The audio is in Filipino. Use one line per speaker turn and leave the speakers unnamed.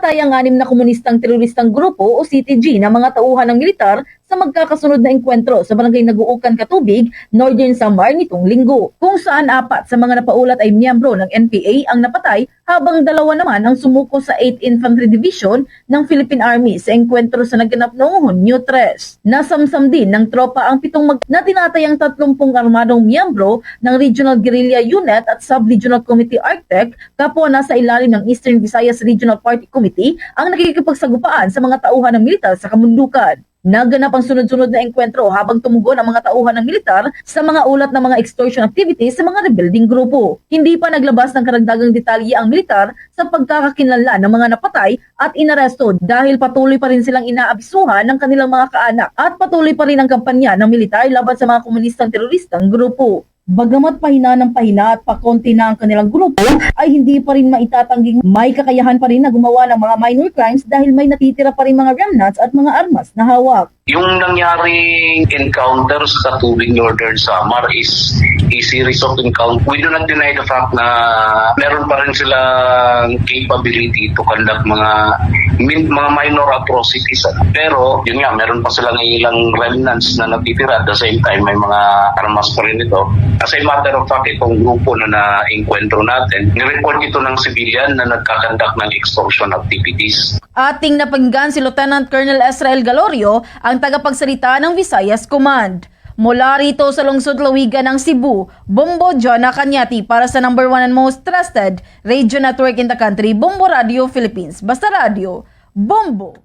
Namatay ang 6 na komunistang teroristang grupo o CTG na mga tauhan ng militar sa magkakasunod na engkwentro sa barangay Naguukan, Katubig, Northern Samar nitong linggo, kung saan 4 sa mga napaulat ay miyembro ng NPA ang napatay habang 2 naman ang sumuko sa 8th Infantry Division ng Philippine Army sa engkwentro sa naganap noong Hunyo 3. Nasamsam din ng tropa ang 7 na tinatayang 30 armadong miyembro ng Regional Guerrilla Unit at Sub-Regional Committee Arctec, kapwa nasa ilalim ng Eastern Visayas Regional Party Committee ang nakikipagsagupaan sa mga tauhan ng militar sa kamundukan. Naganap ang sunod-sunod na engkwentro habang tumugon ang mga tauhan ng militar sa mga ulat ng mga extortion activities sa mga rebelding grupo. Hindi pa naglabas ng karagdagang detalye ang militar sa pagkakakinlanlan ng mga napatay at inaresto dahil patuloy pa rin silang inaabisuhan ng kanilang mga kaanak at patuloy pa rin ang kampanya ng militar laban sa mga komunistang teroristang grupo. Bagamat pahina ng pahina at pakonti na ang kanilang grupo, ay hindi pa rin maitatangging may kakayahan pa rin na gumawa ng mga minor crimes dahil may natitira pa rin mga remnants at mga armas na hawak.
Yung nangyaring encounter sa Katubig, Northern Samar is a series of encounters. We do not deny the fact na meron pa rin silang capability to conduct mga minor atrocities. Pero yun nga, meron pa silang ilang remnants na natitira. At the same time, may mga armas pa rin ito. As a matter of fact, itong grupo na na-encuentro natin, nireport ito ng civilian na nagkakandak ng extortion activities.
Ating napakinggan si Lieutenant Colonel Ezrael Galorio, ang tagapagsalita ng Visayas Command. Mula rito sa lungsod Lawigan ng Cebu, Bombo Jonah Cañati para sa #1 and most trusted radio network in the country, Bombo Radio Philippines. Basta Radio, Bombo!